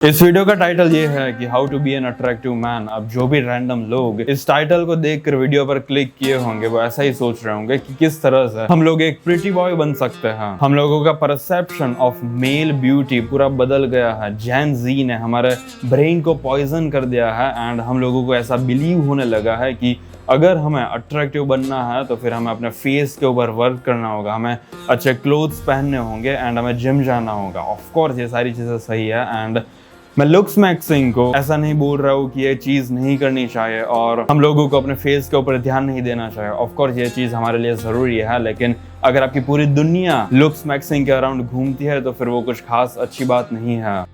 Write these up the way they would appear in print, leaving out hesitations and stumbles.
इस वीडियो का टाइटल ये है कि how to be an attractive man. अब जो भी रैंडम लोग इस टाइटल को देखकर वीडियो पर क्लिक किए होंगे वो ऐसा ही सोच रहे होंगे कि किस तरह से हम लोग एक प्रिटी बॉय बन सकते हैं। हम लोगों का परसेप्शन ऑफ मेल ब्यूटी पूरा बदल गया है। जेन जी ने हमारे ब्रेन को पॉइजन कर दिया है एंड हम लोगों को ऐसा बिलीव होने लगा है कि अगर हमें अट्रैक्टिव बनना है तो फिर हमें अपने फेस के ऊपर वर्क करना होगा, हमें अच्छे क्लोथ्स पहनने होंगे एंड हमें जिम जाना होगा। ऑफ कोर्स ये सारी चीज़ें सही है एंड मैं लुक्स मैक्सिंग को ऐसा नहीं बोल रहा हूँ कि ये चीज़ नहीं करनी चाहिए और हम लोगों को अपने फेस के ऊपर ध्यान नहीं देना चाहिए। ऑफ कोर्स ये चीज़ हमारे लिए ज़रूरी है, लेकिन अगर आपकी पूरी दुनिया लुक्स मैक्सिंग के अराउंड घूमती है तो फिर वो कुछ खास अच्छी बात नहीं है।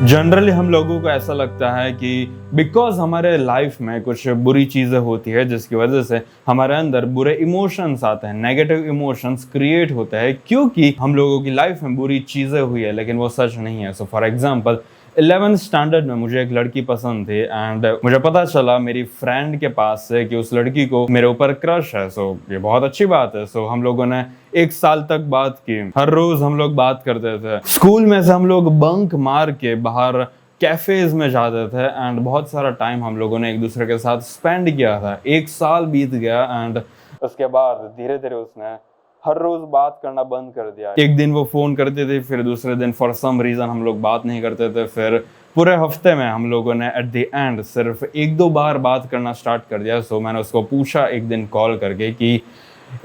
जनरली हम लोगों को ऐसा लगता है कि बिकॉज हमारे लाइफ में कुछ बुरी चीज़ें होती है जिसकी वजह से हमारे अंदर बुरे इमोशंस आते हैं, नेगेटिव इमोशंस क्रिएट होते हैं क्योंकि हम लोगों की लाइफ में बुरी चीज़ें हुई है, लेकिन वो सच नहीं है। So for example 11th standard में मुझे एक लड़की पसंद थी एंड मुझे पता चला मेरी फ्रेंड के पास से कि उस लड़की को मेरे ऊपर क्रश है। सो ये बहुत अच्छी बात है। सो हम लोगों ने 1 साल तक बात की, हर रोज हम लोग बात करते थे। स्कूल में से हम लोग बंक मार के बाहर कैफेज में जाते थे एंड बहुत सारा टाइम हम लोगों ने एक दूसरे के साथ स्पेंड किया था। 1 साल बीत गया एंड उसके बाद धीरे धीरे उसने हर रोज बात करना बंद कर दिया। एक दिन वो फोन करते थे, फिर दूसरे दिन फॉर सम रीजन हम लोग बात नहीं करते थे। फिर पूरे हफ्ते में हम लोगों ने एट द एंड सिर्फ 1-2 बार बात करना स्टार्ट कर दिया। सो मैंने उसको पूछा एक दिन कॉल करके कि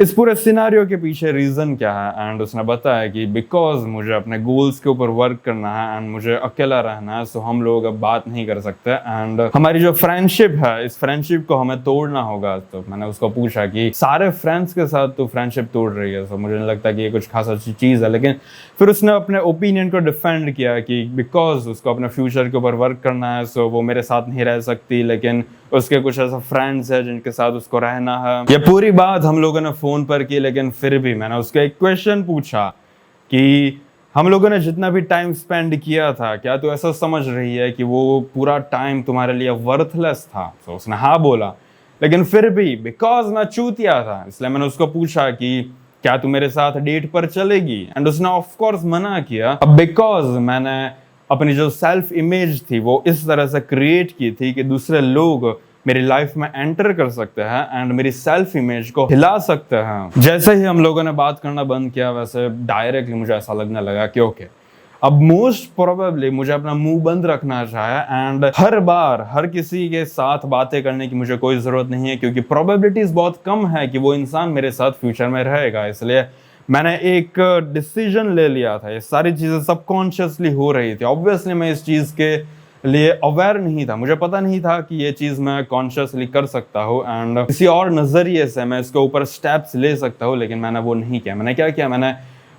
इस पूरे सिनारियो के पीछे रीज़न क्या है एंड उसने बताया कि बिकॉज मुझे अपने गोल्स के ऊपर वर्क करना है एंड मुझे अकेला रहना है, सो हम लोग अब बात नहीं कर सकते एंड हमारी जो फ्रेंडशिप है इस फ्रेंडशिप को हमें तोड़ना होगा। तो मैंने उसको पूछा कि सारे फ्रेंड्स के साथ तो फ्रेंडशिप तोड़ रही है, सो मुझे नहीं लगता कि ये कुछ खास अच्छी चीज़ है। लेकिन फिर उसने अपने ओपिनियन को डिफेंड किया कि बिकॉज उसको अपने फ्यूचर के ऊपर वर्क करना है, सो वो मेरे साथ नहीं रह सकती, लेकिन उसके कुछ ऐसा फ्रेंड्स है जिनके साथ उसको रहना है। ये पूरी बात हम लोगों ने फोन पर की, लेकिन फिर भी मैंने उसको एक क्वेश्चन पूछा कि हम लोगों ने जितना भी टाइम स्पेंड किया था, क्या तू ऐसा समझ रही है कि वो पूरा टाइम तुम्हारे लिए वर्थलेस था? तो उसने हाँ बोला, लेकिन फिर भी बिकॉज मैं चूतिया था इसलिए मैंने उसको पूछा कि क्या तू मेरे साथ डेट पर चलेगी एंड उसने ऑफ कोर्स मना किया। अब बिकॉज मैंने अपनी जो सेल्फ इमेज थी वो इस तरह से क्रिएट की थी कि दूसरे लोग मेरी लाइफ में एंटर कर सकते हैं एंड मेरी सेल्फ इमेज को हिला सकते हैं। जैसे ही हम लोगों ने बात करना बंद किया वैसे डायरेक्टली मुझे ऐसा लगने लगा कि ओके, अब मोस्ट प्रोबेबली मुझे अपना मुंह बंद रखना चाहिए एंड हर बार हर किसी के साथ बातें करने की मुझे कोई ज़रूरत नहीं है क्योंकि प्रोबेबिलिटीज बहुत कम है कि वो इंसान मेरे साथ फ्यूचर में रहेगा। इसलिए मैंने एक डिसीजन ले लिया था। ये सारी चीज़ें सबकॉन्शियसली हो रही थी। ऑब्वियसली मैं इस चीज़ के लिए अवेयर नहीं था, मुझे पता नहीं था कि ये चीज़ मैं कॉन्शियसली कर सकता हूँ एंड किसी और नज़रिए से मैं इसके ऊपर स्टेप्स ले सकता हूँ, लेकिन मैंने वो नहीं किया। मैंने क्या किया, मैंने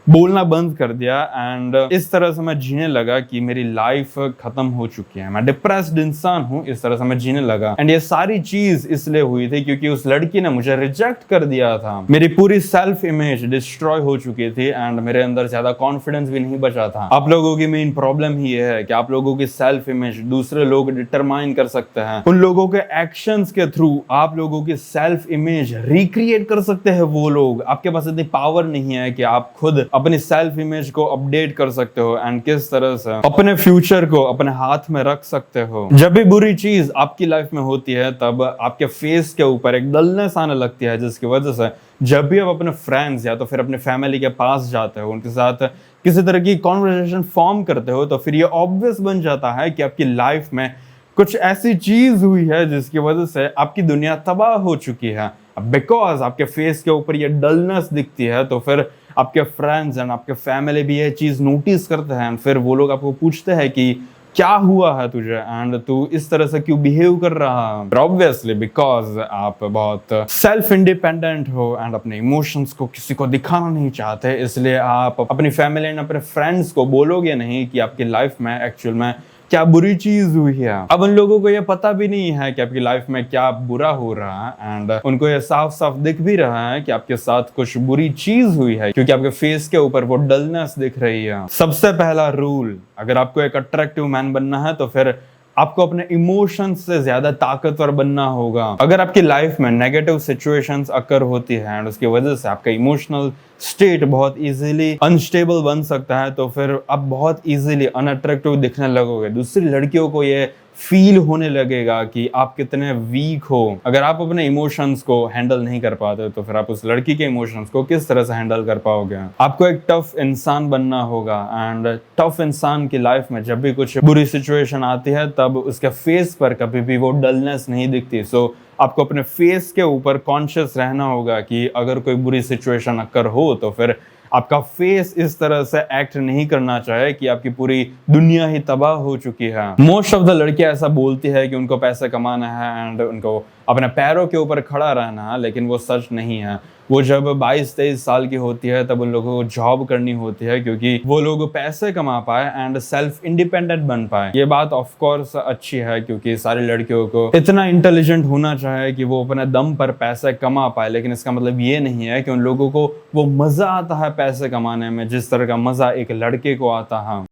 बोलना बंद कर दिया एंड इस तरह से मैं जीने लगा कि मेरी लाइफ खत्म हो चुकी है, मैं डिप्रेस्ड इंसान हूँ, इस तरह से मैं जीने लगा। एंड ये सारी चीज इसलिए हुई थी क्योंकि उस लड़की ने मुझे रिजेक्ट कर दिया था। मेरी पूरी सेल्फ इमेज डिस्ट्रॉय हो चुकी थी एंड मेरे अंदर ज्यादा कॉन्फिडेंस भी नहीं बचा था। आप लोगों की मेन प्रॉब्लम ही ये है कि आप लोगों की सेल्फ इमेज दूसरे लोग डिटरमाइन कर सकते हैं। उन लोगों के एक्शंस के थ्रू आप लोगों की सेल्फ इमेज रिक्रिएट कर सकते हैं वो लोग। आपके पास इतनी पावर नहीं है कि आप खुद अपनी सेल्फ इमेज को अपडेट कर सकते हो एंड किस तरह से अपने फ्यूचर को अपने हाथ में रख सकते हो। जब भी बुरी चीज आपकी लाइफ में होती है तब आपके फेस के ऊपर एक डलनेस आने लगती है, जिसकी वजह से जब भी आप अपने फ्रेंड्स या तो फिर अपने फैमिली के पास जाते हो, उनके साथ किसी तरह की कॉन्वर्सेशन फॉर्म करते हो, तो फिर ये ऑब्वियस बन जाता है कि आपकी लाइफ में कुछ ऐसी चीज हुई है जिसकी वजह से आपकी दुनिया तबाह हो चुकी है। बिकॉज आपके फेस के ऊपर ये डलनेस दिखती है तो फिर आपके फ्रेंड्स एंड आपके फैमिली भी ये चीज नोटिस करते हैं। फिर वो लोग आपको पूछते हैं कि क्या हुआ है तुझे एंड तू इस तरह से क्यों बिहेव कर रहा है। ऑब्वियसली बिकॉज आप बहुत सेल्फ इंडिपेंडेंट हो एंड अपने इमोशंस को किसी को दिखाना नहीं चाहते, इसलिए आप अपनी फैमिली एंड अपने फ्रेंड्स को बोलोगे नहीं कि आपकी लाइफ में एक्चुअल में क्या बुरी चीज हुई है। अब उन लोगों को ये पता भी नहीं है कि आपकी लाइफ में क्या बुरा हो रहा है एंड उनको ये साफ साफ दिख भी रहा है कि आपके साथ कुछ बुरी चीज हुई है क्योंकि आपके फेस के ऊपर वो डलनेस दिख रही है। सबसे पहला रूल, अगर आपको एक अट्रैक्टिव मैन बनना है तो फिर आपको अपने इमोशंस से ज्यादा ताकतवर बनना होगा। अगर आपकी लाइफ में नेगेटिव सिचुएशंस अकर होती है एंड उसकी वजह से आपका इमोशनल स्टेट बहुत इजीली अनस्टेबल बन सकता है, तो फिर आप बहुत इजीली अनअट्रैक्टिव दिखने लगोगे। दूसरी लड़कियों को ये फील होने लगेगा कि आप कितने वीक हो। अगर आप अपने इमोशंस को हैंडल नहीं कर पाते तो फिर आप उस लड़की के इमोशंस को किस तरह से हैंडल कर पाओगे। आपको एक टफ इंसान बनना होगा एंड टफ इंसान की लाइफ में जब भी कुछ बुरी सिचुएशन आती है तब उसके फेस पर कभी भी वो डलनेस नहीं दिखती। सो आपको अपने फेस के ऊपर कॉन्शियस रहना होगा कि अगर कोई बुरी सिचुएशन अक्कर हो तो फिर आपका फेस इस तरह से एक्ट नहीं करना चाहिए कि आपकी पूरी दुनिया ही तबाह हो चुकी है। मोस्ट ऑफ द लड़कियां ऐसा बोलती है कि उनको पैसे कमाना है एंड उनको अपने पैरों के ऊपर खड़ा रहना है, लेकिन वो सच नहीं है। वो जब 22-23 साल की होती है तब उन लोगों को जॉब करनी होती है क्योंकि वो लोग पैसे कमा पाए एंड सेल्फ इंडिपेंडेंट बन पाए। ये बात ऑफ कोर्स अच्छी है क्योंकि सारी लड़कियों को इतना इंटेलिजेंट होना चाहिए कि वो अपने दम पर पैसे कमा पाए, लेकिन इसका मतलब ये नहीं है कि उन लोगों को वो मजा आता है पैसे कमाने में जिस तरह का मजा एक लड़के को आता है।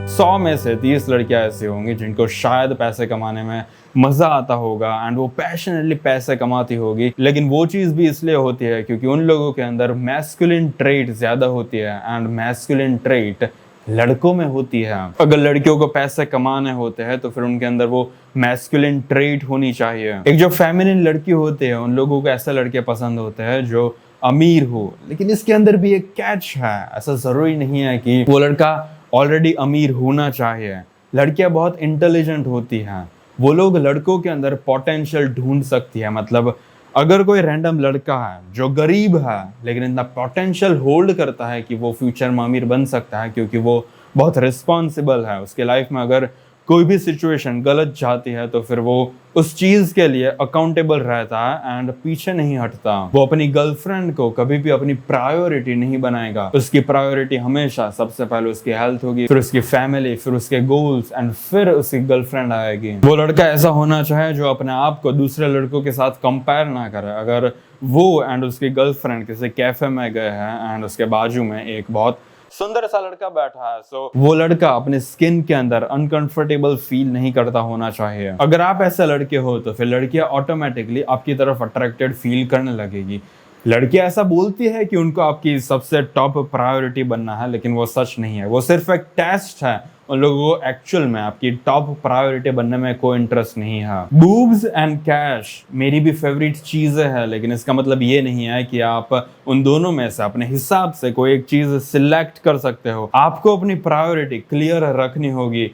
100 में से 30 लड़कियां ऐसी होंगी जिनको शायद पैसे कमाने में मजा आता होगा एंड वो पैशनेटली पैसे कमाती होगी, लेकिन वो चीज भी इसलिए होती है क्योंकि उन लोगों के अंदर मैस्कुलिन ट्रेट ज्यादा होती है एंड मैस्कुलिन ट्रेट लड़कों में होती है। अगर लड़कियों को पैसे कमाने होते हैं तो फिर उनके अंदर वो मैस्कुलिन ट्रेट होनी चाहिए। एक जो फेमिनिन लड़की होती है उन लोगों को ऐसे लड़के पसंद होते हैं जो अमीर हो, लेकिन इसके अंदर भी एक कैच है। ऐसा जरूरी नहीं है कि वो लड़का ऑलरेडी अमीर होना चाहिए। लड़कियां बहुत इंटेलिजेंट होती हैं, वो लोग लड़कों के अंदर पोटेंशियल ढूंढ सकती है। मतलब अगर कोई रैंडम लड़का है जो गरीब है लेकिन इतना पोटेंशियल होल्ड करता है कि वो फ्यूचर में अमीर बन सकता है क्योंकि वो बहुत रिस्पॉन्सिबल है, उसके लाइफ में अगर कोई भी सिचुएशन गलत जाती है तो फिर वो उस चीज के लिए अकाउंटेबल रहता है एंड पीछे नहीं हटता। वो अपनी गर्लफ्रेंड को कभी भी अपनी प्रायोरिटी नहीं बनाएगा। उसकी प्रायोरिटी हमेशा सबसे पहले उसकी हेल्थ होगी, फिर उसकी फैमिली, फिर उसके गोल्स एंड फिर उसकी गर्लफ्रेंड आएगी। वो लड़का ऐसा होना चाहे जो अपने आप को दूसरे लड़कों के साथ कंपेयर ना करे। अगर वो एंड उसकी गर्लफ्रेंड किसी कैफे में गए हैं एंड उसके बाजू में एक बहुत सुंदर सा लड़का बैठा है, सो वो लड़का अपने स्किन के अंदर अनकंफर्टेबल फील नहीं करता होना चाहिए। अगर आप ऐसे लड़के हो तो फिर लड़कियां ऑटोमेटिकली आपकी तरफ अट्रैक्टेड फील करने लगेगी। लड़कियां ऐसा बोलती है कि उनको आपकी सबसे टॉप प्रायोरिटी बनना है, लेकिन वो सच नहीं है। वो सिर्फ एक टेस्ट है। उन लोगों को एक्चुअल में आपकी टॉप प्रायोरिटी बनने में कोई इंटरेस्ट नहीं है। बूब्स एंड कैश मेरी भी फेवरेट चीजें हैं, लेकिन इसका मतलब ये नहीं है कि आप उन दोनों में से अपने हिसाब से कोई एक चीज सिलेक्ट कर सकते हो। आपको अपनी प्रायोरिटी क्लियर रखनी होगी।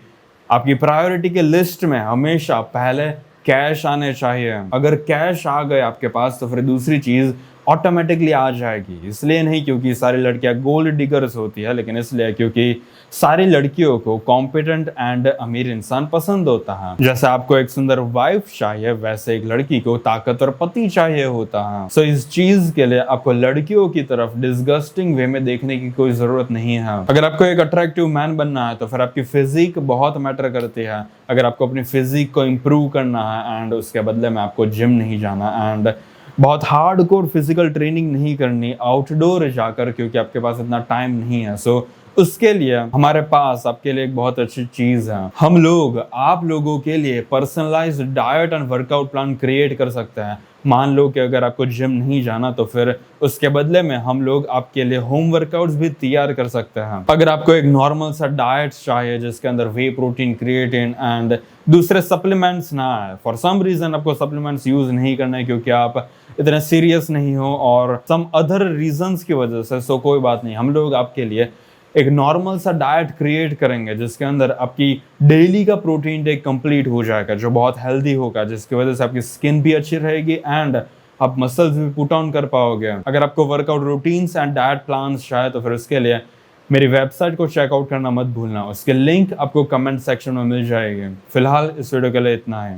आपकी प्रायोरिटी के लिस्ट में हमेशा पहले कैश आने चाहिए। अगर कैश आ गए आपके पास तो फिर दूसरी चीज ऑटोमेटिकली आ जाएगी। इसलिए नहीं क्योंकि सारी लड़कियां गोल्ड डिगर्स होती है, लेकिन इसलिए क्योंकि सारी लड़कियों को कॉम्पिटेंट एंड अमीर इंसान पसंद होता है। जैसे आपको एक सुंदर वाइफ चाहिए वैसे एक लड़की को ताकतवर पति चाहिए होता है। सो इस चीज के लिए आपको लड़कियों की तरफ डिस्गस्टिंग वे में देखने की कोई जरूरत नहीं है। अगर आपको एक अट्रैक्टिव मैन बनना है तो फिर आपकी फिजिक बहुत मैटर करती है। अगर आपको अपनी फिजिक को इम्प्रूव करना है एंड उसके बदले में आपको जिम नहीं जाना एंड बहुत हार्डकोर फिजिकल ट्रेनिंग नहीं करनी आउटडोर जाकर, क्योंकि आपके पास इतना टाइम नहीं है। सो उसके लिए हमारे पास आपके लिए एक बहुत अच्छी चीज है। हम लोग आप लोगों के लिए personalised diet and workout plan create कर सकते हैं। मान लो कि अगर आपको जिम नहीं जाना तो फिर उसके बदले में हम लोग आपके लिए होम वर्कआउट्स भी तैयार कर सकते हैं। अगर आपको एक नॉर्मल सा डाइट चाहिए जिसके अंदर वे प्रोटीन, क्रिएटिन एंड दूसरे सप्लीमेंट्स ना आए, फॉर सम रीजन आपको सप्लीमेंट्स यूज नहीं करना है क्योंकि आप इतने सीरियस नहीं हो और सम अदर रीजंस की वजह से, सो कोई बात नहीं, हम लोग आपके लिए एक नॉर्मल सा डाइट क्रिएट करेंगे जिसके अंदर आपकी डेली का प्रोटीन टेक कंप्लीट हो जाएगा, जो बहुत हेल्दी होगा, जिसकी वजह से आपकी स्किन भी अच्छी रहेगी एंड आप मसल्स भी पुट ऑन कर पाओगे। अगर आपको workout routines and diet plans चाहिए तो फिर उसके लिए मेरी वेबसाइट को चेकआउट करना मत भूलना। उसके लिंक आपको कमेंट सेक्शन में मिल जाएगी। फिलहाल इस वीडियो के लिए इतना है।